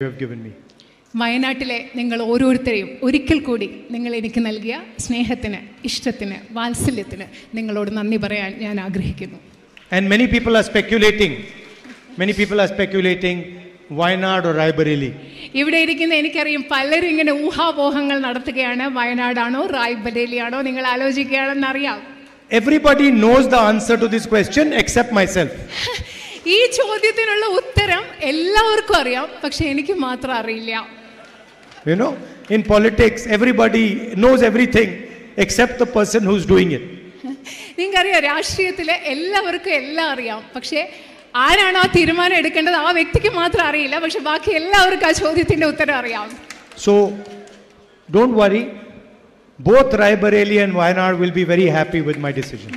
you have given me. വയനാട്ടിലെ നിങ്ങൾ ഓരോരുത്തരെയും ഒരിക്കൽ കൂടി നിങ്ങൾ എനിക്ക് നൽകിയ സ്നേഹത്തിന്, ഇഷ്ടത്തിന്, വാത്സല്യത്തിന് നിങ്ങളോട് നന്ദി പറയാൻ ഞാൻ ആഗ്രഹിക്കുന്നു. And many people are speculating Wayanad or Raebareli. ഇവിടെ ഇരിക്കുന്ന എനിക്കറിയാം പലരും ഇങ്ങനെ ഊഹാപോഹങ്ങൾ നടത്തുകയാണ്. വയനാടാണോ റായ്ബറേലി ആണോ നിങ്ങൾ ആലോചിക്കുകയാണെന്ന് അറിയാം. Everybody knows the answer to this question except myself. ഈ ചോദ്യത്തിനുള്ള ഉത്തരം എല്ലാവർക്കും അറിയാം, പക്ഷെ എനിക്ക് മാത്രം അറിയില്ല. You know, in politics everybody knows everything except the person who's doing it. നിങ്ങൾക്കറിയാം രാഷ്ട്രീയത്തിലെ എല്ലാവർക്കും എല്ലാം അറിയാം, പക്ഷേ ആരാണോ ആ തീരുമാനം എടുക്കേണ്ടത് ആ വ്യക്തിക്ക് മാത്രം അറിയില്ല, പക്ഷെ ബാക്കി എല്ലാവർക്കും ആ ചോദ്യത്തിന്റെ ഉത്തരം അറിയാം. So don't worry, both Raebareli and Wayanad will be very happy with my decision.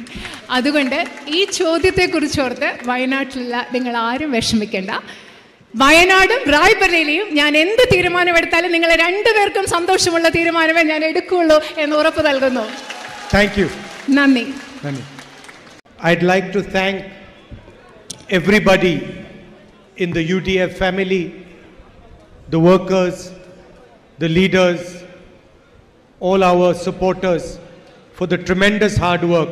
അതുകൊണ്ട് ഈ ചോദ്യത്തെ കുറിച്ചോർത്ത് വയനാട്ടിലുള്ള നിങ്ങൾ ആരും വിഷമിക്കേണ്ട. വയനാടും റായ്ബറേലിയും ഞാൻ എന്ത് തീരുമാനമെടുത്താലും നിങ്ങളെ രണ്ടുപേർക്കും സന്തോഷമുള്ള തീരുമാനമേ ഞാൻ എടുക്കുകയുള്ളൂ എന്ന് ഉറപ്പ് നൽകുന്നു. Thank you. നന്ദി. I'd like to thank everybody in the UDF family, the workers, the leaders, all our supporters for the tremendous hard work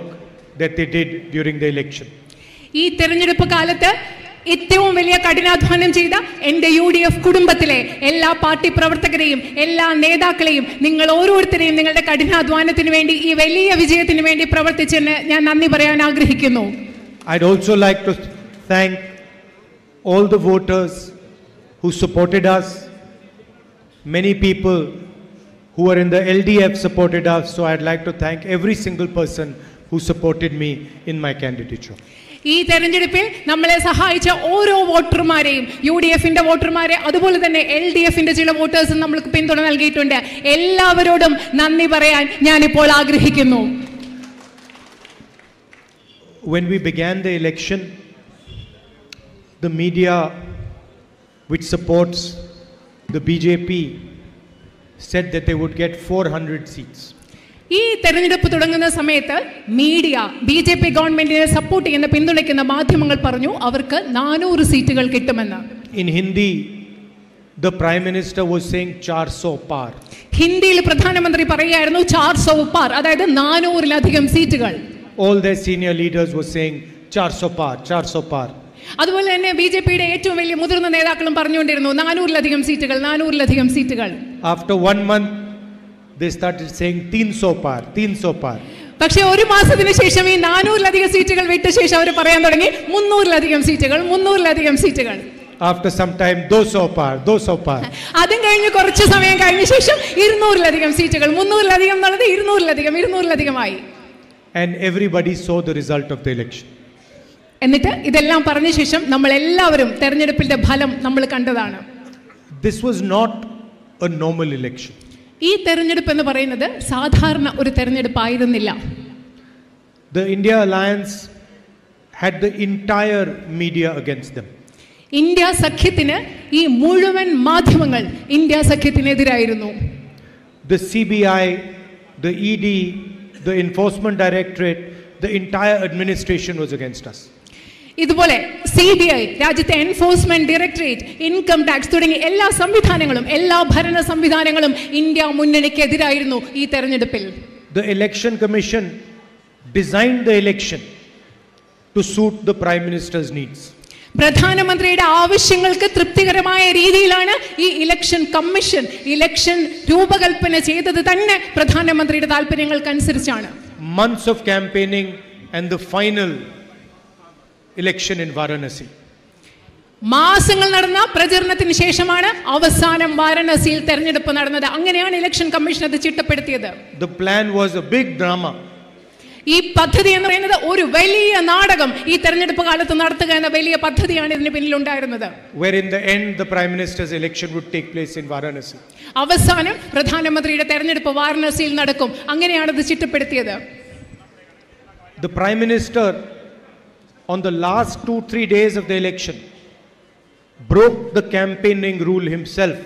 that they did during the election. ഈ തെരഞ്ഞെടുപ്പ് കാലത്ത് ഏറ്റവും വലിയ കഠിനാധ്വാനം ചെയ്ത എൻ്റെ UDF കുടുംബത്തിലെ എല്ലാ പാർട്ടി പ്രവർത്തകരെയും എല്ലാ നേതാക്കളെയും നിങ്ങൾ ഓരോരുത്തരെയും നിങ്ങളുടെ കഠിനാധ്വാനത്തിന് വേണ്ടി ഈ വലിയ വിജയത്തിന് വേണ്ടി പ്രവർത്തിച്ചെന്ന് ഞാൻ നന്ദി പറയാൻ ആഗ്രഹിക്കുന്നു. I'd also like to thank all the voters who supported us. Many people who are in the LDF supported us, so I'd like to thank every single person who supported me in my candidature. ഈ തെരഞ്ഞെടുപ്പിൽ നമ്മളെ സഹായിച്ച ഓരോ വോട്ടർമാരെയും, UDFന്റെ വോട്ടർമാരെ, അതുപോലെ തന്നെ LDFന്റെ ചില വോട്ടേഴ്സും നമ്മൾക്ക് പിന്തുണ നൽകിയിട്ടുണ്ട്. എല്ലാവരോടും നന്ദി പറയാൻ ഞാനിപ്പോൾ ആഗ്രഹിക്കുന്നു. When we began the election, the media which supports the BJP said that they would get 400 seats. ഈ തെരഞ്ഞെടുപ്പ് തുടങ്ങുന്ന സമയത്ത് മീഡിയ BJP ഗവൺമെന്റിനെ സപ്പോർട്ട് ചെയ്യുന്ന, പിന്തുണയ്ക്കുന്ന മാധ്യമങ്ങൾ പറഞ്ഞു അവർക്ക് 400 സീറ്റുകൾ കിട്ടുമെന്ന്. In Hindi, the Prime Minister was saying 400 par. ഹിന്ദിയിൽ പ്രധാനമന്ത്രി പറയുകയായിരുന്നു 400 par, അതായത് 400-ലധികം സീറ്റുകൾ. All their senior leaders were saying 400 par, 400 par. അതുപോലെ തന്നെ BJPയുടെ ഏറ്റവും വലിയ മുതിർന്ന നേതാക്കളും പറഞ്ഞുകൊണ്ടിരുന്നു 400-ലധികം സീറ്റുകൾ, 400-ലധികം സീറ്റുകൾ. After 1 month, they started saying 300 par, 300 par. പക്ഷേ ഒരു മാസത്തിന് ശേഷം ഈ 400-ലധികം സീറ്റുകൾ വിട്ട ശേഷം അവർ പറയാൻ തുടങ്ങി 300-ലധികം സീറ്റുകൾ, 300-ലധികം സീറ്റുകൾ. After some time, 200 par, 200 par. അതും കഴിഞ്ഞ് കുറച്ച് സമയം കഴിഞ്ഞ ശേഷം 200-ലധികം സീറ്റുകൾ, 300-ലധികം എന്നുള്ളത് 200-ലധികമായി. And everybody saw the result of the election. എന്നിട്ട് ഇതെല്ലാം പറഞ്ഞ ശേഷം നമ്മൾ എല്ലാവരും തെരഞ്ഞെടുപ്പിന്റെ ഫലം നമ്മൾ കണ്ടതാണ്. This was not a normal election. ഈ തെരഞ്ഞെടുപ്പ് എന്ന് പറയുന്നത് സാധാരണ ഒരു തെരഞ്ഞെടുപ്പായിരുന്നില്ല. The India Alliance had the entire media against them. India സഖ്യത്തിന് ഈ മുഴുവൻ മാധ്യമങ്ങൾ India സഖ്യത്തിനെതിരായിരുന്നു. The CBI, the ED, the Enforcement Directorate, the entire administration was against us. ഇതുപോലെ CBI, രാജ്യത്തെ എൻഫോഴ്സ്മെന്റ് ഡയറക്ടറേറ്റ്, ഇൻകം ടാക്സ് തുടങ്ങി എല്ലാ സംവിധാനങ്ങളും, എല്ലാ ഭരണ സംവിധാനങ്ങളും ഇന്ത്യ മുന്നണിക്കെതിരായിരുന്നു ഈ തെരഞ്ഞെടുപ്പിൽ. The Election Commission designed the election to suit the Prime Minister's needs. പ്രധാനമന്ത്രിയുടെ ആവശ്യങ്ങൾക്ക് തൃപ്തികരമായ രീതിയിലാണ് ഈ ഇലക്ഷൻ കമ്മീഷൻ ഇലക്ഷൻ രൂപകൽപ്പന ചെയ്തത് തന്നെ പ്രധാനമന്ത്രിയുടെ താല്പര്യങ്ങൾക്കനുസരിച്ചാണ്. Months of campaigning and the final election in Varanasi. മാസങ്ങൾ നടന്ന പ്രചരണത്തിന് ശേഷമാണ് അവസാനം വാരണസിയിൽ തെരഞ്ഞെടുപ്പ് നടന്നത്. അങ്ങനെയാണ് ഇലക്ഷൻ കമ്മീഷൻ അത് ചിട്ടപ്പെടുത്തിയത്. The plan was a big drama. ഈ പദ്ധതി എന്ന് പറയുന്നത് ഒരു വലിയ നാടകം ഈ തെരഞ്ഞെടുപ്പ് കാലത്ത് നടത്തുക എന്ന വലിയ പദ്ധതിയാണ് ഇതിന് പിന്നിലുണ്ടായിരുന്നത്. Where in the end the Prime Minister's election would take place in Varanasi. അവസാനം പ്രധാനമന്ത്രിയുടെ തെരഞ്ഞെടുപ്പ് വാരണസിയിൽ നടക്കും. അങ്ങനെയാണ് ഇത് ചിട്ടപ്പെടുത്തിയത്. The Prime Minister on the last 2-3 days of the election broke the campaigning rule himself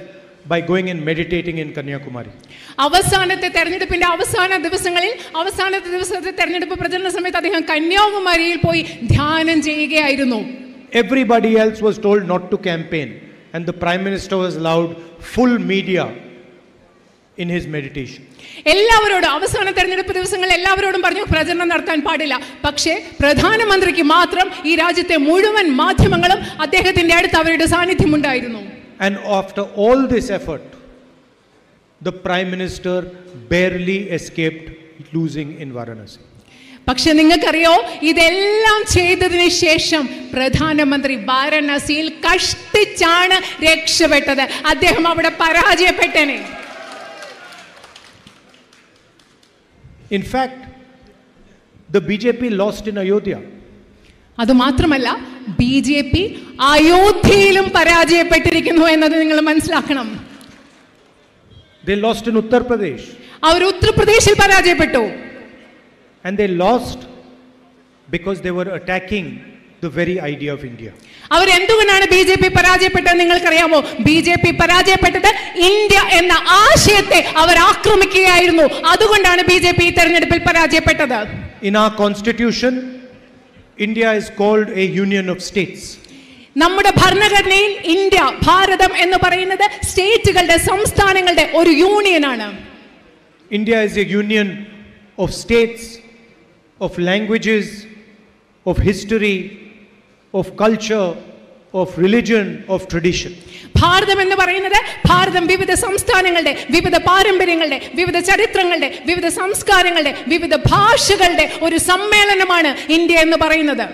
by going and meditating in Kanyakumari. അവസാനത്തെ തെരഞ്ഞെടുപ്പിന്റെ അവസാന ദിവസത്തെ തെരഞ്ഞെടുപ്പ് പ്രചരണ സമയത്ത് അദ്ദേഹം കന്യാകുമാരിയിൽ പോയി ധ്യാനം ചെയ്യുകയായിരുന്നു. Everybody else was told not to campaign. and the Prime Minister was allowed full media in his meditation. എല്ലാവരോടും അവസാന തെരഞ്ഞെടുപ്പ് ദിവസങ്ങളിൽ എല്ലാവരോടും പറഞ്ഞു പ്രചരണം നടത്താൻ പാടില്ല. പക്ഷേ പ്രധാനമന്ത്രിക്ക് മാത്രം ഈ രാജ്യത്തെ മുഴുവൻ മാധ്യമങ്ങളും അദ്ദേഹത്തിന്റെ അടുത്ത് അവരുടെ സാന്നിധ്യം ഉണ്ടായിരുന്നു. And after all this effort, the Prime Minister barely escaped losing in Varanasi. പക്ഷെ നിങ്ങൾക്കറിയോ, ഇതെല്ലാം ചെയ്തതിന് ശേഷം പ്രധാനമന്ത്രി വാരണാസിയിൽ കഷ്ടിച്ചാണ് രക്ഷപ്പെട്ടത്. അദ്ദേഹം അവിടെ പരാജയപ്പെട്ടനെ. In fact, the BJP lost in Ayodhya. അതുമാത്രമല്ല, BJP അയോധ്യയിലും പരാജയപ്പെട്ടിരിക്കുന്നു എന്നത് നിങ്ങൾ മനസ്സിലാക്കണം. They lost in Uttar Pradesh. അവർ ഉത്തർപ്രദേശിൽ പരാജയപ്പെട്ടു. And they lost because they were attacking the very idea of India. അവർ എന്തുകൊണ്ടാണ് BJP പരാജയപ്പെട്ടത് നിങ്ങൾക്കറിയാമോ? BJP പരാജയപ്പെട്ടത് ഇന്ത്യ എന്ന ആശയത്തെ അവർ ആക്രമിക്കുകയായിരുന്നു. അതുകൊണ്ടാണ് BJP ഈ തെരഞ്ഞെടുപ്പിൽ പരാജയപ്പെട്ടത്. In our constitution, India is called a union of states. നമ്മുടെ ഭരണഘടനയിൽ ഇന്ത്യ, ഭാരതം എന്ന് പറയുന്നത് സ്റ്റേറ്റുകളുടെ, സംസ്ഥാനങ്ങളുടെ ഒരു യൂണിയനാണ്. India is a union of states, of languages, of history, of culture, of religion, of tradition. ഭാരതം എന്ന് പറയുന്നത് ഭാരതം വിവിധ സംസ്ഥാനങ്ങളുടെ, വിവിധ പാരമ്പര്യങ്ങളുടെ, വിവിധ ചരിത്രങ്ങളുടെ, വിവിധ സംസ്കാരങ്ങളുടെ, വിവിധ ഭാഷകളുടെ ഒരു സമ്മേളനമാണ് ഇന്ത്യ എന്ന് പറയുന്നത്.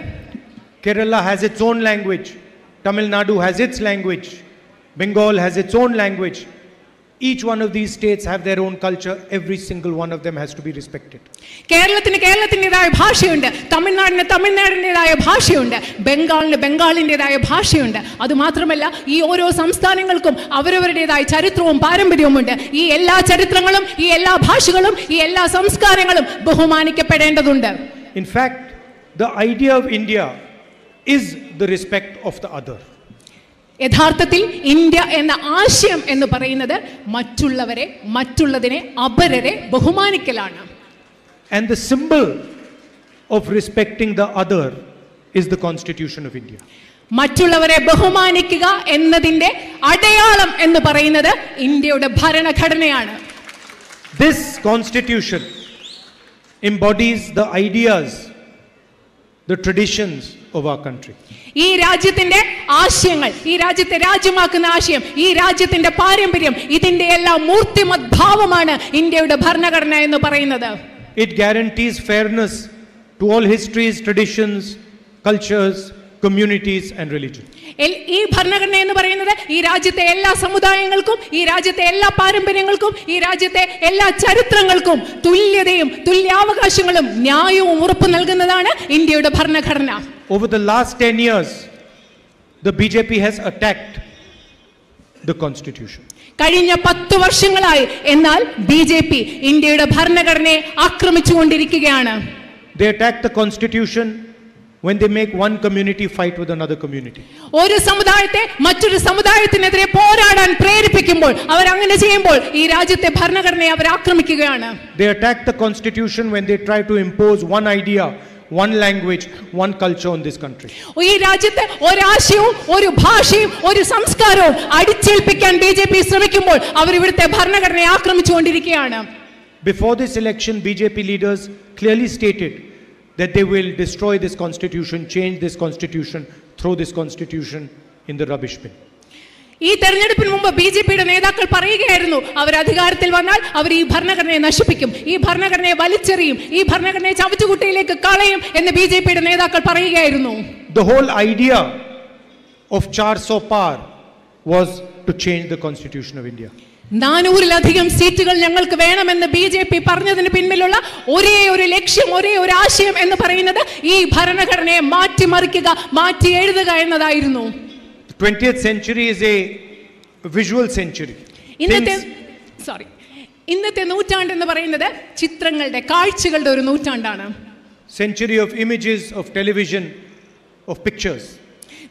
Kerala has its own language. Tamil Nadu has its language. Bengal has its own language. Each one of these states have their own culture. Every single one of them has to be respected. കേരളത്തിന് കേരളത്തിൻ്റെതായ ഭാഷയുണ്ട്, തമിഴ്നാടിന് തമിഴ്നാടിൻ്റെതായ ഭാഷയുണ്ട്, ബംഗാളിന് ബംഗാളിൻ്റെതായ ഭാഷയുണ്ട്. അതുമാത്രമല്ല, ഈ ഓരോ സംസ്ഥാനങ്ങൾക്കും അവരവരുടേതായ ചരിത്രവും പാരമ്പര്യവുമുണ്ട്. ഈ എല്ലാ ചരിത്രങ്ങളും, ഈ എല്ലാ ഭാഷകളും, ഈ എല്ലാ സംസ്കാരങ്ങളും ബഹുമാനിക്കപ്പെടേണ്ടതുണ്ട്. In fact, the idea of India is the respect of the other. യഥാർത്ഥത്തിൽ ഇന്ത്യ എന്ന ആശയം എന്ന് പറയുന്നത് മറ്റുള്ളവരെ, മറ്റുള്ളതിനെ, അപരരെ ബഹുമാനിക്കലാണ്. And the symbol of respecting the other is the Constitution of India. മറ്റുള്ളവരെ ബഹുമാനിക്കുക എന്നതിന്റെ അടയാളം എന്ന് പറയുന്നത് ഇന്ത്യയുടെ ഭരണഘടനയാണ്. This Constitution embodies the ideas, the traditions of our country. ഈ രാജ്യത്തിന്റെ ആശയങ്ങൾ, ഈ രാജ്യത്തെ രാജ്യമാക്കുന്ന ആശയം, ഈ രാജ്യത്തിന്റെ പാരമ്പര്യം, ഇതിന്റെ എല്ലാം മൂർത്തിമത് ഭാവമാണ് ഇന്ത്യയുടെ ഭരണഘടന എന്ന് പറയുന്നത്. It guarantees fairness to all histories, traditions, cultures, communities and religion. ഈ ഭരണഘടന എന്ന് പറയുന്നത് ഈ രാജ്യത്തെ എല്ലാ സമുദായങ്ങൾക്കും, ഈ രാജ്യത്തെ എല്ലാ പാരമ്പര്യങ്ങൾക്കും, ഈ രാജ്യത്തെ എല്ലാ ചരിത്രങ്ങൾക്കും തുല്യതയും തുല്യാവകാശങ്ങളും ന്യായവും ഉറപ്പു നൽകുന്നതാണ് ഇന്ത്യയുടെ ഭരണഘടന. Over the last 10 years, the BJP has attacked the Constitution. കഴിഞ്ഞ 10 വർഷങ്ങളായി എന്നാൽ BJP ഇന്ത്യയുടെ ഭരണഘടനയെ ആക്രമിച്ചുകൊണ്ടിരിക്കുകയാണ്. They attack the Constitution when they make one community fight with another community. ഒരു സമുദായത്തെ മറ്റൊരു സമുദായത്തിനെതിരെ പോരാടാൻ പ്രേരിപ്പിക്കുമ്പോൾ, അവർ അങ്ങനെ ചെയ്യുമ്പോൾ ഈ രാജ്യത്തെ ഭരണഘടനയെ അവർ ആക്രമിക്കുകയാണ്. They attack the Constitution when they try to impose one idea, one language, one culture on this country. ഈ രാജ്യത്തെ ഒരാശയവും ഒരു ഭാഷയും ഒരു സംസ്കാരവും അടിച്ചേൽപ്പിക്കാൻ BJP ശ്രമിക്കുമ്പോൾ അവർ ഇവിടുത്തെ ഭരണഘടനയെ ആക്രമിച്ചുകൊണ്ടിരിക്കുകയാണ്. Before this election, BJP leaders clearly stated that they will destroy this constitution, change this constitution, throw this constitution in the rubbish bin. ഈ തെരഞ്ഞെടുപ്പിന് മുമ്പ് BJPയുടെ നേതാക്കൾ പറയുകയായിരുന്നു, അവർ അധികാരത്തിൽ വന്നാൽ അവർ ഈ ഭരണഘടനയെ നശിപ്പിക്കും, ഈ ഭരണഘടനയെ വലിച്ചെറിയും, ഈ ഭരണഘടനയെ ചവറ്റുകുട്ടയിലേക്ക് കളയും എന്ന് BJPയുടെ നേതാക്കൾ പറയുകയായിരുന്നു. The whole idea of 400 par was to change the constitution of India. 400-ലധികം സീറ്റുകൾ ഞങ്ങൾക്ക് വേണമെന്ന് BJP പറഞ്ഞതിന് പിന്നിലുള്ള ഒരേ ഒരു ലക്ഷ്യം, ഒരേ ഒരു ആശയം എന്ന് പറയുന്നത് ഈ ഭരണഘടനയെ മാറ്റിമറിക്കുക, മാറ്റി എഴുതുക എന്നതായിരുന്നു. 20th century is a visual century. ഇന്നത്തെ നൂറ്റാണ്ട് എന്ന് പറയുന്നത് ചിത്രങ്ങളുടെ, കാഴ്ചകളുടെ ഒരു നൂറ്റാണ്ടാണ്. Century of images, of television, of pictures.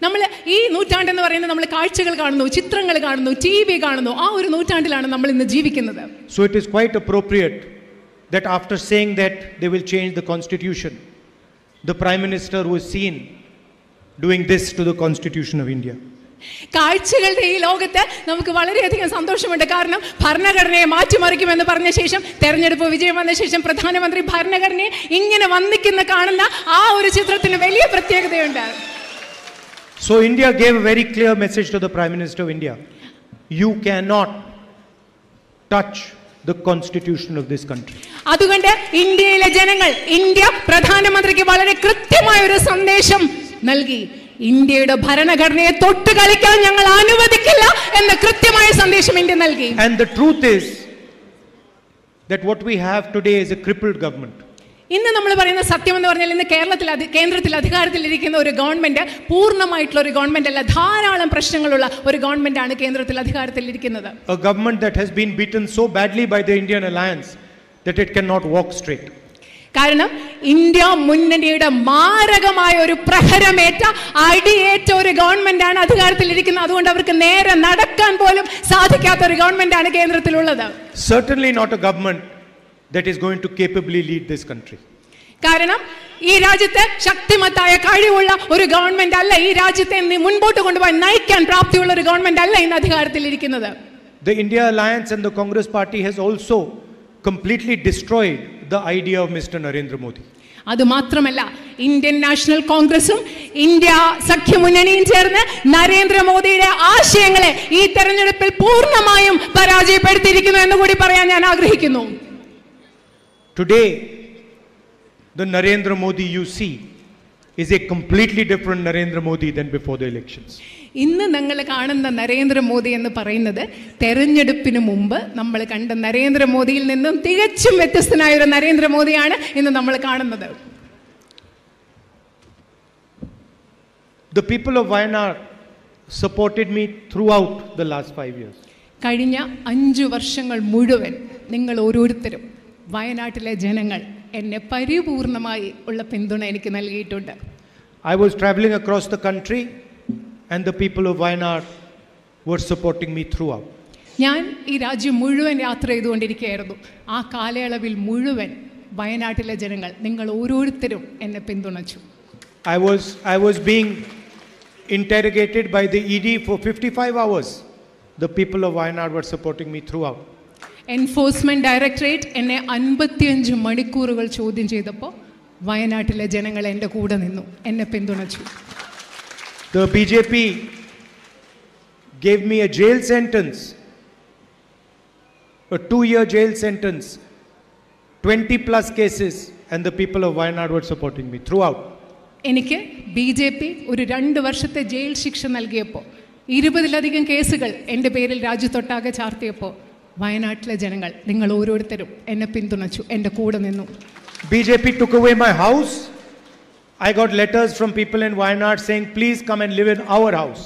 നമ്മൾ ഈ നൂറ്റാണ്ട് എന്ന് പറയുന്നത് നമ്മൾ കാഴ്ചകൾ കാണുന്നു, ചിത്രങ്ങൾ കാണുന്നു, TV കാണുന്നു, ആ ഒരു നൂറ്റാണ്ടിലാണ് നമ്മൾ ഇന്ന് ജീവിക്കുന്നത്. So it is quite appropriate that after saying that they will change the constitution, the Prime Minister was seen doing this to the Constitution of India. കാഴ്ചകളുടെ ഈ ലോകത്ത് നമുക്ക് വളരെയധികം സന്തോഷമുണ്ട്. കാരണം ഭരണഘടനയെ മാറ്റിമറിക്കുമെന്ന് പറഞ്ഞ ശേഷം, തെരഞ്ഞെടുപ്പ് വിജയം വന്ന ശേഷം പ്രധാനമന്ത്രി ഭരണഘടനയെ ഇങ്ങനെ വന്നിക്കുന്ന കാണുന്ന ആ ഒരു ചിത്രത്തിന് വലിയ പ്രത്യേകതയുണ്ട്. So India gave a very clear message to the Prime Minister of India. You cannot touch the constitution of this country. അതുകൊണ്ട് ഇന്ത്യയിലെ ജനങ്ങൾ, ഇന്ത്യ പ്രധാനമന്ത്രിക്ക് വളരെ കൃത്യമായ ഒരു സന്ദേശം നൽകി. ഇന്ത്യയുടെ ഭരണഘടനയെ തൊട്ട് കളിക്കാൻ ഞങ്ങൾ അനുവദിക്കില്ല എന്ന കൃത്യമായ സന്ദേശം ഇന്ത്യ നൽകി. And the truth is that what we have today is a crippled government. ഇന്ന് നമ്മൾ പറയുന്ന സത്യം എന്ന് പറഞ്ഞാൽ ഇന്ന് കേന്ദ്രത്തിൽ അധികാരത്തിലിരിക്കുന്ന ഒരു ഗവൺമെന്റ് പൂർണ്ണമായിട്ടുള്ള ഒരു ഗവൺമെന്റ് അല്ല. ധാരാളം പ്രശ്നങ്ങളുള്ള ഒരു ഗവൺമെന്റ് ആണ് കേന്ദ്രത്തിൽ അധികാരത്തിലിരിക്കുന്നത്. A government that has been beaten so badly by the Indian alliance that it cannot walk straight. കാരണം ഇന്ത്യ മുന്നണിയുടെ മാരകമായ ഒരു പ്രഹരമേറ്റ അടിയേറ്റ ഒരു ഗവൺമെന്റ് ആണ് അധികാരത്തിലിരിക്കുന്നത്. അതുകൊണ്ട് അവർക്ക് നേരെ നടക്കാൻ പോലും സാധിക്കാത്ത ഒരു ഗവൺമെന്റ് ആണ് കേന്ദ്രത്തിലുള്ളത്. Certainly not a government that is going to capably lead this country. കാരണം ഈ രാജ്യത്തെ ശക്തിമത്തായ കഴിവുള്ള ഒരു ഗവൺമെന്റ് അല്ല, ഈ രാജ്യത്തെ മുൻപോട്ട് കൊണ്ടുപോയി നയിക്കാൻ പ്രാപ്തിയുള്ള ഒരു ഗവൺമെന്റ് അല്ല ഇന്ന് അധികാരത്തിലിരിക്കുന്നത്. The India Alliance and the Congress Party has also completely destroyed the idea of Mr. Narendra Modi. അത് മാത്രമല്ല, ഇന്ത്യൻ നാഷണൽ കോൺഗ്രസും ഇന്ത്യ സഖ്യമുന്നണിയും ചേർന്ന് നരേന്ദ്രമോദിയുടെ ആശയങ്ങളെ ഈ തെരഞ്ഞെടുപ്പിൽ പൂർണ്ണമായും പരാജയപ്പെടുത്തിയിരിക്കുന്നു എന്ന് കൂടി പറയാൻ ഞാൻ ആഗ്രഹിക്കുന്നു. Today, the Narendra Modi you see is a completely different Narendra Modi than before the elections. ഇന്ന് നിങ്ങൾ കാണുന്ന നരേന്ദ്രമോദി എന്ന് പറയുന്നത് തെരഞ്ഞെടുപ്പിന് മുമ്പ് നമ്മൾ കണ്ട നരേന്ദ്രമോദിയിൽ നിന്നും തികച്ചും വ്യത്യസ്തനായ ഒരു നരേന്ദ്രമോദിയാണ് ഇന്ന് നമ്മൾ കാണുന്നത്. The people of Wayanad supported me throughout the last 5 years. കഴിഞ്ഞ 5 വർഷങ്ങൾ മുഴുവൻ നിങ്ങൾ ഓരോരുത്തരും, വയനാട്ടിലെ ജനങ്ങൾ എന്നെ പരിപൂർണമായി ഉള്ള പിന്തുണ എനിക്ക് നൽകിയിട്ടുണ്ട്. I was traveling across the country and the people of Wayanad were supporting me throughout. ഞാൻ ഈ രാജ്യം മുഴുവൻ യാത്ര ചെയ്തുകൊണ്ടിരിക്കുകയായിരുന്നു. ആ കാലയളവിൽ മുഴുവൻ വയനാട്ടിലെ ജനങ്ങൾ, നിങ്ങൾ ഓരോരുത്തരും എന്നെ പിന്തുണച്ചു. I was being interrogated by the ED for 55 hours. The people of Wayanad were supporting me throughout. Enforcement directorate എന്നെ 55 മണിക്കൂറുകൾ ചോദ്യം ചെയ്തപ്പോൾ വയനാട്ടിലെ ജനങ്ങൾ എൻ്റെ കൂടെ നിന്നു, എന്നെ പിന്തുണച്ചു. The BJP gave me a jail sentence, a 2-year jail sentence, 20 plus cases, and the people of Wayanad were supporting me throughout. എനിക്ക് BJP ഒരു 2 വർഷത്തെ ജയിൽ ശിക്ഷ നൽകിയപ്പോൾ 20-ലധികം കേസുകൾ എൻ്റെ പേരിൽ രാജ്യത്തൊട്ടാകെ ചാർത്തിയപ്പോൾ വയനാട്ടിലെ ജനങ്ങൾ, നിങ്ങൾ ഓരോരുത്തരും എന്നെ പിന്തുണച്ചു, എൻ്റെ കൂടെ നിന്നു. BJP took away my house. I got letters from people in Wayanad saying, please come and live in our house.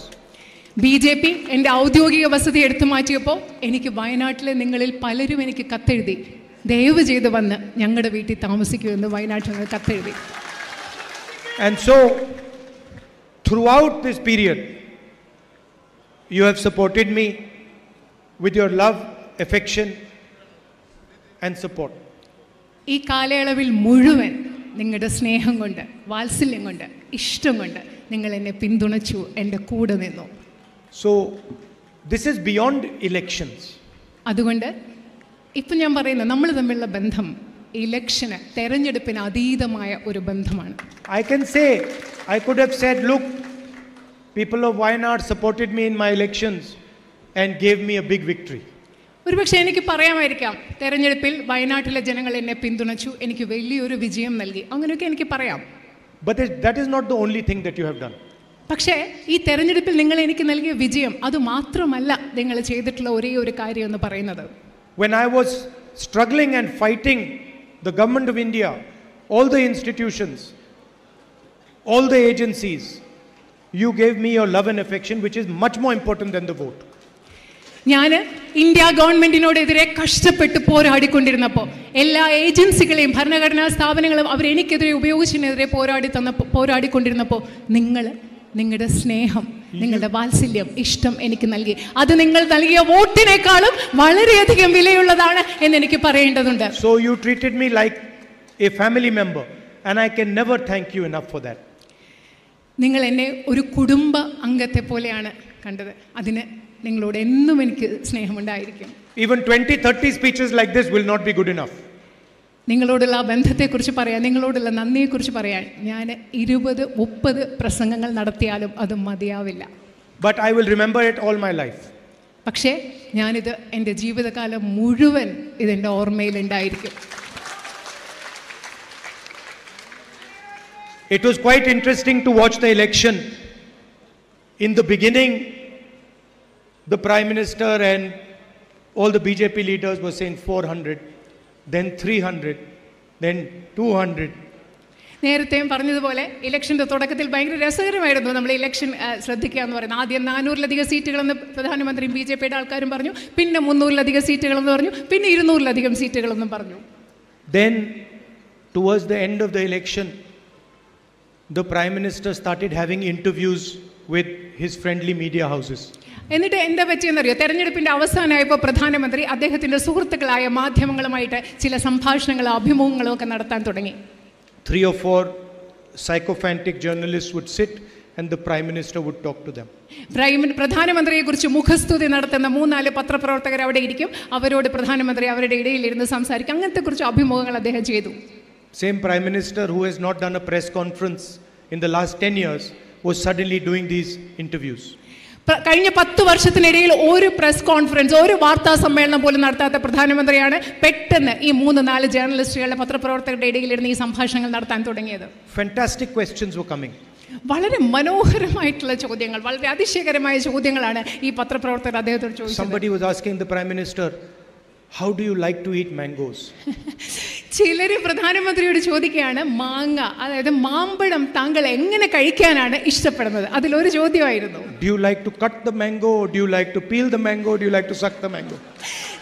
BJP എൻ്റെ ഔദ്യോഗിക വസതി എടുത്തു മാറ്റിയപ്പോൾ എനിക്ക് വയനാട്ടിലെ നിങ്ങളിൽ പലരും എനിക്ക് കത്തെഴുതി, ദയവ് ചെയ്ത് വന്ന് ഞങ്ങളുടെ വീട്ടിൽ താമസിക്കുമെന്ന് വയനാട്ടിൽ നിന്ന് കത്തെഴുതി. And so, throughout this period, you have supported me with your love, affection and support. ഈ കാലയളവിൽ മുഴുവൻ നിങ്ങളുടെ സ്നേഹം കൊണ്ട്, വാത്സല്യം കൊണ്ട്, ഇഷ്ടം കൊണ്ട് നിങ്ങൾ എന്നെ പിന്തുണച്ചു, എൻ്റെ കൂടെ നിന്നു. So this is beyond elections. അതുകൊണ്ട് ഇപ്പം ഞാൻ പറയുന്നത് നമ്മൾ തമ്മിലുള്ള ബന്ധം ഇലക്ഷന്, തെരഞ്ഞെടുപ്പിന് അതീതമായ ഒരു ബന്ധമാണ്. I can say, I could have said, look, people of Wayanad supported me in my elections and gave me a big victory. ഒരുപക്ഷെ എനിക്ക് പറയാമായിരിക്കാം, തെരഞ്ഞെടുപ്പിൽ വയനാട്ടിലെ ജനങ്ങൾ എന്നെ പിന്തുണച്ചു, എനിക്ക് വലിയൊരു വിജയം നൽകി, അങ്ങനെയൊക്കെ എനിക്ക് പറയാം. But that is not the only thing that you have done. പക്ഷേ ഈ തെരഞ്ഞെടുപ്പിൽ നിങ്ങൾ എനിക്ക് നൽകിയ വിജയം അത് മാത്രമല്ല നിങ്ങൾ ചെയ്തിട്ടുള്ള ഒരേ ഒരു കാര്യം എന്ന് പറയുന്നത്. When I was struggling and fighting the government of India, all the institutions, all the agencies, you gave me your love and affection, which is much more important than the vote. ഞാൻ India ഗവൺമെന്റിനോടെതിരെ കഷ്ടപ്പെട്ട് പോരാടിക്കൊണ്ടിരുന്നപ്പോൾ എല്ലാ ഏജൻസികളെയും ഭരണഘടനാ സ്ഥാപനങ്ങളും അവരെനിക്കെതിരെ ഉപയോഗിച്ചതിനെതിരെ പോരാടിക്കൊണ്ടിരുന്നപ്പോൾ നിങ്ങൾ നിങ്ങളുടെ സ്നേഹം, നിങ്ങളുടെ വാത്സല്യം, ഇഷ്ടം എനിക്ക് നൽകി. അത് നിങ്ങൾ നൽകിയ വോട്ടിനേക്കാളും വളരെയധികം വിലയുള്ളതാണ് എന്ന് എനിക്ക് പറയേണ്ടതുണ്ട്. So you treated me like a family member and I can never thank you enough for that. നിങ്ങൾ എന്നെ ഒരു കുടുംബ അംഗത്തെ പോലെയാണ് കണ്ടത്. അതിന് നിങ്ങളോട് എന്നും എനിക്ക് സ്നേഹമുണ്ടായിരിക്കും. Even 20-30 speeches like this will not be good enough. നിങ്ങളോടുള്ള ബന്ധത്തെക്കുറിച്ച് പറയാൻ, നിങ്ങളോടുള്ള നന്ദിയെക്കുറിച്ച് പറയാൻ ഞാൻ 20-30 പ്രസംഗങ്ങൾ നടത്തിയാലും അത് മതിയാവില്ല. But I will remember it all my life. പക്ഷേ ഞാനിത് എൻ്റെ ജീവിതകാലം മുഴുവൻ ഇതെൻ്റെ ഓർമ്മയിലുണ്ടായിരിക്കും. It was quite interesting to watch the election. In the beginning, the Prime Minister and all the BJP leaders were saying 400, then 300, then 200. നേരത്തെയും പറഞ്ഞതുപോലെ ഇലക്ഷൻ്റെ തുടക്കത്തിൽ ഭയങ്കര രസകരമായിരുന്നു നമ്മൾ ഇലക്ഷൻ ശ്രദ്ധിക്കുക എന്ന് പറയുന്നത്. ആദ്യം 400-ലധികം സീറ്റുകളെന്ന് പ്രധാനമന്ത്രിയും BJPയുടെ ആൾക്കാരും പറഞ്ഞു, പിന്നെ 300-ലധികം സീറ്റുകളെന്ന് പറഞ്ഞു, പിന്നെ 200-ലധികം സീറ്റുകളെന്നും പറഞ്ഞു. Then, towards the end of the election, the Prime Minister started having interviews with his friendly media houses. എന്നിട്ട് എന്താ പറ്റിയെന്നറിയോ? തെരഞ്ഞെടുപ്പിൻ്റെ അവസാനമായപ്പോൾ പ്രധാനമന്ത്രി അദ്ദേഹത്തിൻ്റെ സുഹൃത്തുക്കളായ മാധ്യമങ്ങളുമായിട്ട് ചില സംഭാഷണങ്ങളും അഭിമുഖങ്ങളും ഒക്കെ നടത്താൻ തുടങ്ങി. 3 or 4 sycophantic journalists would sit and the Prime Minister would talk to them. പ്രധാനമന്ത്രിയെക്കുറിച്ച് മുഖസ്തുതി നടത്തുന്ന 3-4 പത്രപ്രവർത്തകർ അവിടെ ഇരിക്കും. അവരോട് പ്രധാനമന്ത്രി അവരുടെ ഇടയിലിരുന്ന് സംസാരിക്കും. അങ്ങനത്തെ കുറിച്ച് അഭിമുഖങ്ങൾ അദ്ദേഹം ചെയ്തു. Same Prime Minister who has not done a press conference in the last 10 years was suddenly doing these interviews. കഴിഞ്ഞ 10 വർഷത്തിനിടയിൽ ഒരു പ്രസ് കോൺഫറൻസ്, ഒരു വാർത്താ സമ്മേളനം പോലും നടത്താത്ത പ്രധാനമന്ത്രിയാണ് പെട്ടെന്ന് ഈ 3-4 ജേർണലിസ്റ്റുകളുടെ പത്രപ്രവർത്തകരുടെ ഇടയിലിരുന്ന് ഈ സംഭാഷണങ്ങൾ നടത്താൻ തുടങ്ങിയത്. Fantastic questions were coming. വളരെ മനോഹരമായിട്ടുള്ള ചോദ്യങ്ങൾ, വളരെ അതിശയകരമായ ചോദ്യങ്ങളാണ് ഈ പത്രപ്രവർത്തകർ അദ്ദേഹത്തോട് ചോദിച്ചത്. Somebody was asking the Prime Minister, how do you like to eat mangoes? ചിലർ പ്രധാനമന്ത്രിയോട് ചോദിക്കുകയാണ്, മാങ്ങ, അതായത് മാമ്പഴം താങ്കൾ എങ്ങനെ കഴിക്കാനാണ് ഇഷ്ടപ്പെടുന്നത്? അതിലൊരു ചോദ്യമായിരുന്നു. Do you like to cut the mango, or do you like to peel the mango, or do you like to suck the mango?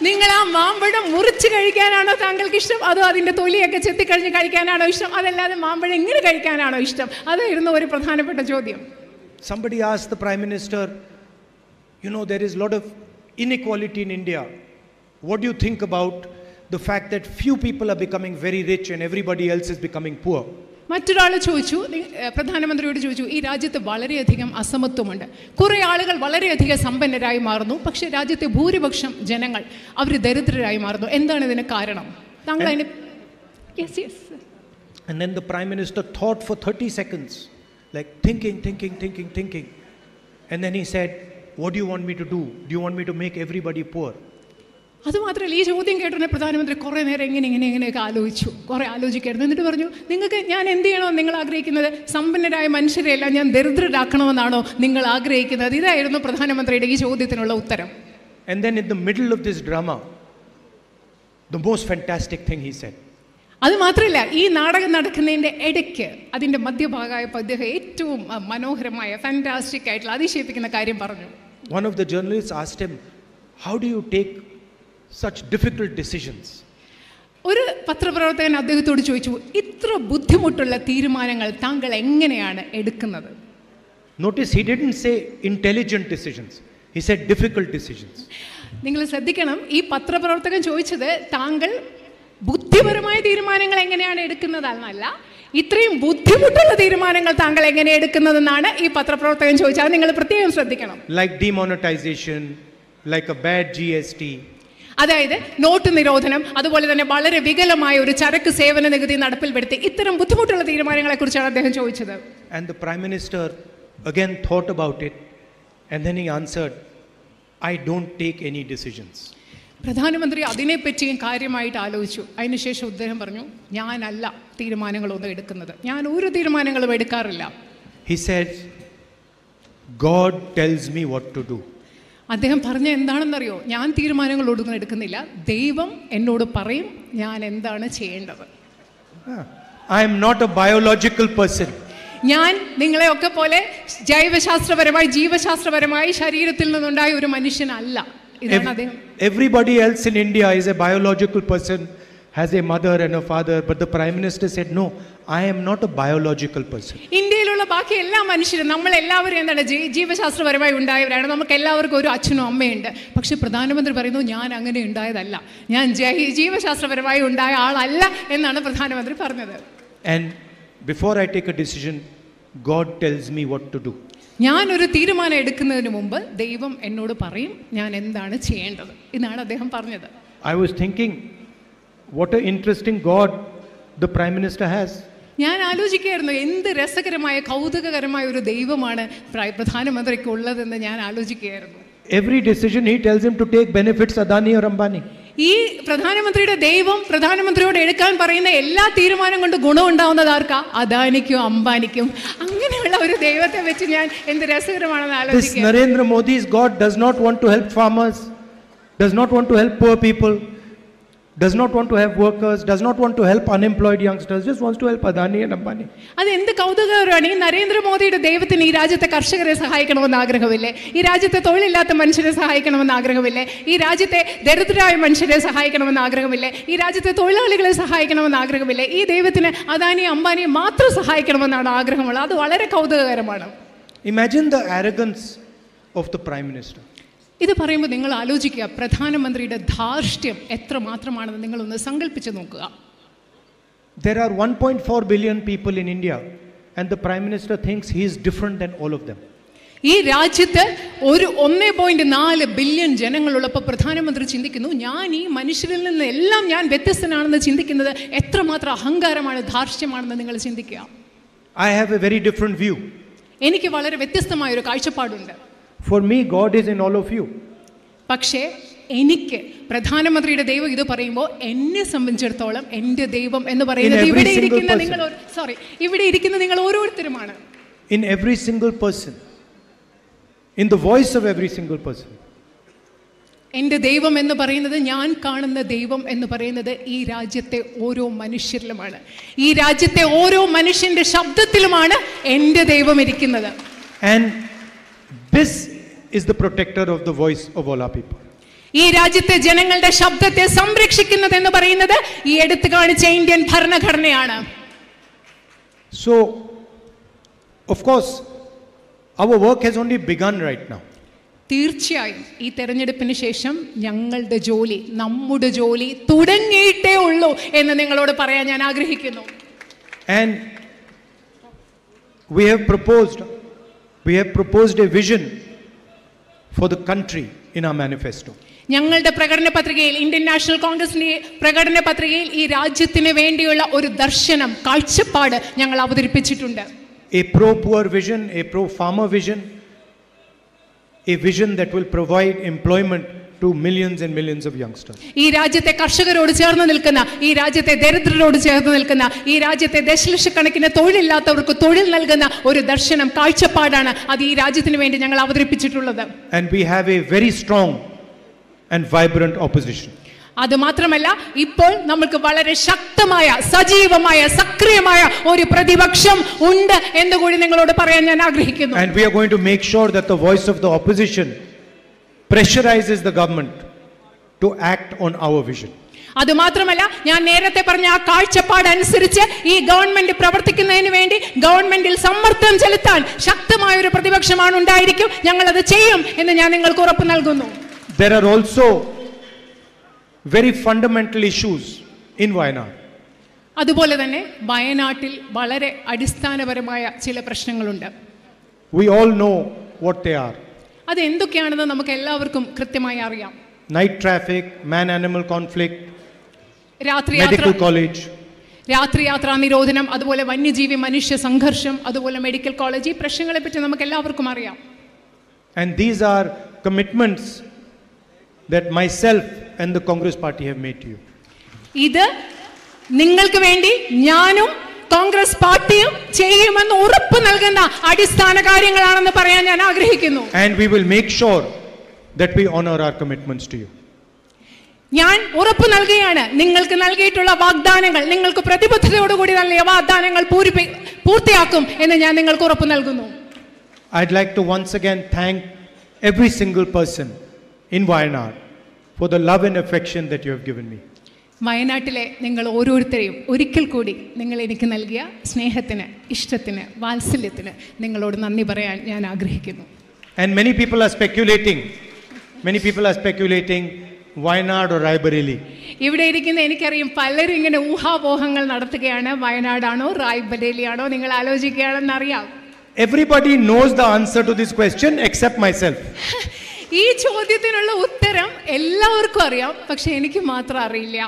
നിങ്ങൾ ആ മാമ്പഴം മുറിച്ച് കഴിക്കാനാണോ താങ്കൾക്ക് ഇഷ്ടം, അതോ അതിൻ്റെ തൊലിയൊക്കെ ചെത്തിക്കഴിഞ്ഞ് കഴിക്കാനാണോ ഇഷ്ടം, അതല്ലാതെ മാമ്പഴം എങ്ങനെ കഴിക്കാനാണോ ഇഷ്ടം? അതായിരുന്നു ഒരു പ്രധാനപ്പെട്ട ചോദ്യം. Somebody asked the Prime Minister, you know, there is a lot of inequality in India. What do you think about the fact that few people are becoming very rich and everybody else is becoming poor? മറ്റൊരാൾ ചോദിച്ചു, പ്രധാനമന്ത്രിയോട് ചോദിച്ചു, ഈ രാജ്യത്ത് വളരെയധികം അസമത്വമുണ്ട്, കുറേ ആളുകൾ വളരെയധികം സമ്പന്നരായി മാറുന്നു, പക്ഷേ രാജ്യത്തെ ഭൂരിപക്ഷം ജനങ്ങൾ അവർ ദരിദ്രരായി മാറുന്നു. എന്താണ് ഇതിന് കാരണം? താങ്കൾ അതിന് And then the Prime Minister thought for 30 seconds, like thinking. And then he said, what do you want me to do? Do you want me to make everybody poor? അതുമാത്രമല്ല, ഈ ചോദ്യം കേട്ടുടനെ പ്രധാനമന്ത്രി കുറേ നേരം ഇങ്ങനെയൊക്കെ ആലോചിക്കായിരുന്നു. എന്നിട്ട് പറഞ്ഞു, നിങ്ങൾക്ക് ഞാൻ എന്ത് ചെയ്യണോ നിങ്ങൾ ആഗ്രഹിക്കുന്നത്? സമ്പന്നരായ മനുഷ്യരെയെല്ലാം ഞാൻ ദരിദ്രരാക്കണമെന്നാണോ നിങ്ങൾ ആഗ്രഹിക്കുന്നത്? ഇതായിരുന്നു പ്രധാനമന്ത്രിയുടെ ഈ ചോദ്യത്തിനുള്ള ഉത്തരം. And then in the middle of this drama, the most fantastic thing he said. അത് മാത്രമല്ല, ഈ നാടകം നടക്കുന്നതിൻ്റെ ഇടയ്ക്ക് അതിൻ്റെ മധ്യഭാഗമായപ്പോൾ അദ്ദേഹം ഏറ്റവും മനോഹരമായ ഫാന്റാസ്റ്റിക് ആയിട്ടുള്ള അതിശയിപ്പിക്കുന്ന കാര്യം പറഞ്ഞു. One of the journalists asked him, how do you take such difficult decisions? ഒരു പത്രപ്രവർത്തകൻ അദ്ദേഹത്തോട് ചോദിച്ചു, ഇത്ര ബുദ്ധിമുട്ടുള്ള തീരുമാനങ്ങൾ താങ്കൾ എങ്ങനെയാണ് എടുക്കുന്നത്? Notice he didn't say intelligent decisions, he said difficult decisions. നിങ്ങൾ ശ്രദ്ധിക്കണം, ഈ പത്രപ്രവർത്തകൻ ചോദിച്ചത് താങ്കൾ ബുദ്ധിപരമായ തീരുമാനങ്ങൾ എങ്ങനെയാണ് എടുക്കുന്നതെന്നല്ല, ഇത്രയും ബുദ്ധിമുട്ടുള്ള തീരുമാനങ്ങൾ താങ്കൾ എങ്ങനെ എടുക്കുന്നതെന്നാണ് ഈ പത്രപ്രവർത്തകൻ ചോദിച്ചത്. അത് നിങ്ങൾ പ്രത്യേകം ശ്രദ്ധിക്കണം. Like demonetization, like a bad GST. അതായത് നോട്ട് നിരോധനം, അതുപോലെ തന്നെ വളരെ വികലമായ ഒരു ചരക്ക് സേവന നികുതി നടപ്പിൽപ്പെടുത്തി ഇത്തരം ബുദ്ധിമുട്ടുള്ള തീരുമാനങ്ങളെക്കുറിച്ചാണ് അദ്ദേഹം ചോദിച്ചത്. And the Prime Minister again thought about it and then he answered, I don't take any decisions. പ്രധാനമന്ത്രി അതിനെപ്പറ്റിയും കാര്യമായിട്ട് ആലോചിച്ചു. അതിനുശേഷം അദ്ദേഹം പറഞ്ഞു, ഞാനല്ല തീരുമാനങ്ങളൊന്നും എടുക്കുന്നത്, ഞാൻ ഒരു തീരുമാനങ്ങളും എടുക്കാറില്ല. He said, God tells me what to do. അദ്ദേഹം പറഞ്ഞ എന്താണെന്നറിയോ? ഞാൻ തീരുമാനങ്ങളൊന്നും എടുക്കുന്നില്ല, ദൈവം എന്നോട് പറയും ഞാൻ എന്താണ് ചെയ്യേണ്ടത്. I am not a biological person. ഞാൻ നിങ്ങളെയൊക്കെ പോലെ ജൈവശാസ്ത്രപരമായി ജീവശാസ്ത്രപരമായി ശരീരത്തിൽ നിന്നുണ്ടായ ഒരു മനുഷ്യനല്ല. ഇതാണ് അദ്ദേഹം. Everybody else in India is a biological person, has a mother and a father, but the Prime Minister said, no, I am not a biological person. ഇന്ത്യയിലുള്ള ബാക്കി എല്ലാ മനുഷ്യരും നമ്മളെല്ലാവരും എന്താണ് ജീവശാസ്ത്രപരമായി ഉണ്ടായവരാണ്, നമുക്ക് എല്ലാവർക്കും ഒരു അച്ഛനും അമ്മയുണ്ട്. പക്ഷെ പ്രധാനമന്ത്രി പറയുന്നു, ഞാൻ അങ്ങനെ ഉണ്ടായതല്ല, ഞാൻ ജീവശാസ്ത്രപരമായി ഉണ്ടായ ആളല്ല എന്നാണ് പ്രധാനമന്ത്രി പറഞ്ഞത്. And before I take a decision, God tells me what to do. ഞാനൊരു തീരുമാനം എടുക്കുന്നതിന് മുമ്പ് ദൈവം എന്നോട് പറയും ഞാൻ എന്താണ് ചെയ്യേണ്ടത് എന്നാണ് അദ്ദേഹം പറഞ്ഞത്. I was thinking, what an interesting God the Prime Minister has. ഞാൻ ആലോചിക്കുകയായിരുന്നു എന്ത് രസകരമായ കൗതുകകരമായ ഒരു ദൈവമാണ് പ്രധാനമന്ത്രിക്ക് ഉള്ളതെന്ന് ഞാൻ ആലോചിക്കുകയായിരുന്നു. Every decision he tells him to take benefits Adani or Ambani. ഈ പ്രധാനമന്ത്രിയുടെ ദൈവം പ്രധാനമന്ത്രിയോട് എടുക്കാൻ പറയുന്ന എല്ലാ തീരുമാനം കൊണ്ട് ഗുണമുണ്ടാവുന്നത് ആർക്കാ? അദാനിക്കും അംബാനിക്കും. അങ്ങനെയുള്ള ഒരു ദൈവത്തെ വെച്ച് ഞാൻ എന്ത് രസകരമാണെന്ന് ആലോചിക്കുക. This Narendra Modi's God does not want to help farmers, does not want to help poor people, does not want to have workers, does not want to help unemployed youngsters, just wants to help Adani and Ambani. അത് എന്ത് കൗതുകകരമാണ്. ഈ നരേന്ദ്രമോദിയുടെ ദൈവത്തിന് ഈ രാജ്യത്തെ കർഷകരെ സഹായിക്കണമെന്ന് ആഗ്രഹമില്ലേ? ഈ രാജ്യത്തെ തൊഴിലില്ലാത്ത മനുഷ്യരെ സഹായിക്കണമെന്ന് ആഗ്രഹമില്ലേ? ഈ രാജ്യത്തെ ദരിദ്രരായ മനുഷ്യരെ സഹായിക്കണമെന്ന് ആഗ്രഹമില്ലേ? ഈ രാജ്യത്തെ തൊഴിലാളികളെ സഹായിക്കണമെന്ന് ആഗ്രഹമില്ലേ? ഈ ദൈവത്തിന് അദാനി അംബാനിയെ മാത്രം സഹായിക്കണമെന്നാണ് ആഗ്രഹമുള്ളത്. അത് വളരെ കൗതുകകരമാണ്. Imagine the arrogance of the Prime Minister. ഇത് പറയുമ്പോൾ നിങ്ങൾ ആലോചിക്കുക, പ്രധാനമന്ത്രിയുടെ ധാർഷ്ട്യം എത്രമാത്രമാണെന്ന് നിങ്ങളൊന്ന് സങ്കല്പിച്ച് നോക്കുക. There are 1.4 billion people in India and the Prime Minister thinks he is different than all of them. ഈ രാജ്യത്ത് ഒരു 1.4 ബില്യൺ ജനങ്ങളുള്ളപ്പോൾ പ്രധാനമന്ത്രി ചിന്തിക്കുന്നു ഞാൻ ഈ മനുഷ്യരിൽ നിന്ന് എല്ലാം ഞാൻ വ്യത്യസ്തനാണെന്ന് ചിന്തിക്കുന്നത് എത്രമാത്രം അഹങ്കാരമാണ്, ധാർഷ്ട്യമാണെന്ന് നിങ്ങൾ ചിന്തിക്കുക. I have a very different view. എനിക്ക് വളരെ വ്യത്യസ്തമായ ഒരു കാഴ്ചപ്പാടുണ്ട്. For me, God is in all of you. പക്ഷേ എനിക്ക് പ്രധാനമന്ത്രിയുടെ ദൈവം ഇത് പറയുമ്പോൾ എന്നെ സംബന്ധിച്ചിടത്തോളം എൻ്റെ ദൈവം എന്ന് പറയുന്നത് ഇവിടെ ഇരിക്കുന്ന നിങ്ങൾ ഓരോരുത്തരുമാണ്. In every single person, in the voice of every single person. എൻ്റെ ദൈവം എന്ന് പറയുന്നത്, ഞാൻ കാണുന്ന ദൈവം എന്ന് പറയുന്നത് ഈ രാജ്യത്തെ ഓരോ മനുഷ്യരിലുമാണ്. ഈ രാജ്യത്തെ ഓരോ മനുഷ്യന്റെ ശബ്ദത്തിലുമാണ് എൻ്റെ ദൈവം ഇരിക്കുന്നത്. And this is the protector of the voice of all our people. ഈ രാജ്യത്തെ ജനങ്ങളുടെ ശബ്ദത്തെ സംരക്ഷിക്കുന്നത് എന്ന് പറയുന്നത് ഈ എടുത്തു കാണിച്ച Indian ഭരണഘടനയാണ്. So, of course, our work has only begun right now. തീർച്ചയായും ഈ തെരഞ്ഞെടുപ്പിന് ശേഷം ഞങ്ങളുടെ ജോലി, നമ്മുടെ ജോലി തുടങ്ങിയിട്ടേ ഉള്ളൂ എന്ന് നിങ്ങളോട് പറയാൻ ഞാൻ ആഗ്രഹിക്കുന്നു. And we have proposed a vision for the country in our manifesto. ഞങ്ങളുടെ പ്രകടന പത്രികയിൽ, ഇന്ത്യൻ നാഷണൽ കോൺഗ്രസിന്റെ പ്രകടന പത്രികയിൽ ഈ രാജ്യത്തിന് വേണ്ടിയുള്ള ഒരു ദർശനം, കാഴ്ചപ്പാട് ഞങ്ങൾ അവതരിപ്പിച്ചിട്ടുണ്ട്. A pro-poor vision, a pro-farmer vision, a vision that will provide employment to millions and millions of youngsters. ഈ രാജ്യത്തെ കർഷകരോട് ചേർന്ന് നിൽക്കുന്ന, ഈ രാജ്യത്തെ ദരിദ്രരോട് ചേർന്ന് നിൽക്കുന്ന, ഈ രാജ്യത്തെ ദശലക്ഷക്കണക്കിന് തൊഴിലില്ലാത്തവർക്ക് തൊഴിൽ നൽകുന്ന ഒരു ദർശനം, കാഴ്ചപ്പാടാണ് അത് ഈ രാജ്യത്തിന് വേണ്ടി ഞങ്ങൾ അവതരിപ്പിച്ചിട്ടുള്ളത്. And we have a very strong and vibrant opposition. അത് മാത്രമല്ല, ഇപ്പോൾ നമുക്ക് വളരെ ശക്തമായ, സജീവമായ, സക്രിയമായ ഒരു പ്രതിപക്ഷം ഉണ്ട് എന്ന് കൂടി നിങ്ങളോട് പറയാൻ ഞാൻ ആഗ്രഹിക്കുന്നു. And we are going to make sure that the voice of the opposition pressurizes the government to act on our vision. അത് മാത്രമല്ല, ഞാൻ നേരത്തെ പറഞ്ഞ ആ കാഴ്ചപ്പാട് അനുസരിച്ച് ഈ ഗവൺമെന്റ് പ്രവർത്തിക്കുന്നതിന് വേണ്ടി ഗവൺമെന്റിൽ സമ്മർദ്ദം ചെലുത്താൻ ശക്തമായ ഒരു പ്രതിപക്ഷമാണ് ഉണ്ടായിരിക്കും. ഞങ്ങൾ അത് ചെയ്യും എന്ന് ഞാൻ നിങ്ങൾക്ക് ഉറപ്പ് നൽകുന്നു. There are also very fundamental issues in Wayanad. അതുപോലെ തന്നെ വയനാട്ടിൽ വളരെ അടിസ്ഥാനപരമായ ചില പ്രശ്നങ്ങളുണ്ട്. We all know what they are. അത് എന്തൊക്കെയാണെന്ന് നമുക്ക് എല്ലാവർക്കും കൃത്യമായി അറിയാം. Night traffic, man-animal conflict, medical college, രാത്രിയാത്രാ നിരോധനം, അതുപോലെ വന്യജീവി മനുഷ്യ സംഘർഷം, അതുപോലെ മെഡിക്കൽ കോളേജ്, ഈ പ്രശ്നങ്ങളെ പറ്റി നമുക്ക് എല്ലാവർക്കും അറിയാം. And these are commitments that myself and the Congress party have made to you. ഇത് നിങ്ങൾക്ക് വേണ്ടി ഞാനും കോൺഗ്രസ് പാർട്ടിയും ചെയ്യുമെന്ന് ഉറപ്പ് നൽകുന്ന അടിസ്ഥാന കാര്യങ്ങളാണെന്ന് പറയാൻ ഞാൻ ആഗ്രഹിക്കുന്നു. And we will make sure that we honor our commitments to you. ഞാൻ ഉറപ്പ് നൽകുകയാണ്, നിങ്ങൾക്ക് നൽകിയിട്ടുള്ള വാഗ്ദാനങ്ങൾ, നിങ്ങൾക്ക് പ്രതിബദ്ധതയോടുകൂടി നൽകിയ വാഗ്ദാനങ്ങൾ പൂർത്തിയാക്കും എന്ന് ഞാൻ നിങ്ങൾക്ക് ഉറപ്പ് നൽകുന്നു. I'd like to once again thank every single person in Wayanad for the love and affection that you have given me. വയനാട്ടിലെ നിങ്ങൾ ഓരോരുത്തരെയും ഒരിക്കൽ കൂടി നിങ്ങൾ എനിക്ക് നൽകിയ സ്നേഹത്തിന്, ഇഷ്ടത്തിന്, വാത്സല്യത്തിന് നിങ്ങളോട് നന്ദി പറയാൻ ഞാൻ ആഗ്രഹിക്കുന്നു. And many people are speculating Wayanad or Raebareli. ഇവിടെ ഇരിക്കുന്ന എനിക്കറിയാം പലരും ഇങ്ങനെ ഊഹാപോഹങ്ങൾ നടത്തുകയാണ്. വയനാടാണോ റായ്ബറേലി ആണോ നിങ്ങൾ ആലോചിക്കുകയാണെന്ന് അറിയാം. everybody knows the answer to this question except myself. ഈ ചോദ്യത്തിനുള്ള ഉത്തരം എല്ലാവർക്കും അറിയാം, പക്ഷെ എനിക്ക് മാത്രം അറിയില്ല.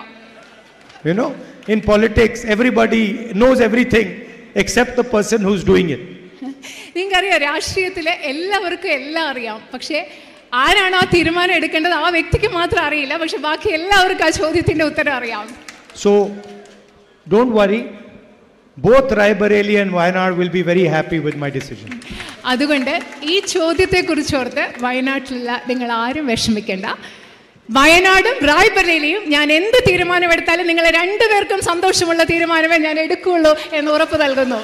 You know, in politics everybody knows everything except the person who's doing it. നിങ്ങൾക്കറിയാം, രാഷ്ട്രീയത്തിലെ എല്ലാവർക്കും എല്ലാം അറിയാം, പക്ഷെ ആരാണ് ആ തീരുമാനം എടുക്കേണ്ടത് ആ വ്യക്തിക്ക് മാത്രം അറിയില്ല, പക്ഷെ ബാക്കി എല്ലാവർക്കും ആ ചോദ്യത്തിന്റെ ഉത്തരം അറിയാം. So don't worry, both Raebareli and Wayanad will be very happy with my decision. അതുകൊണ്ട് ഈ ചോദ്യത്തെ കുറിച്ചോർത്ത് വയനാട്ടിലുള്ള നിങ്ങൾ ആരും വിഷമിക്കേണ്ട. വയനാടും റായ്ബറേലിയും ഞാൻ എന്ത് തീരുമാനമെടുത്താലും നിങ്ങളെ രണ്ടുപേർക്കും സന്തോഷമുള്ള തീരുമാനമേ ഞാൻ എടുക്കുകയുള്ളൂ എന്ന് ഉറപ്പ് നൽകുന്നു.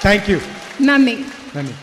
Thank you. നന്ദി. Nani.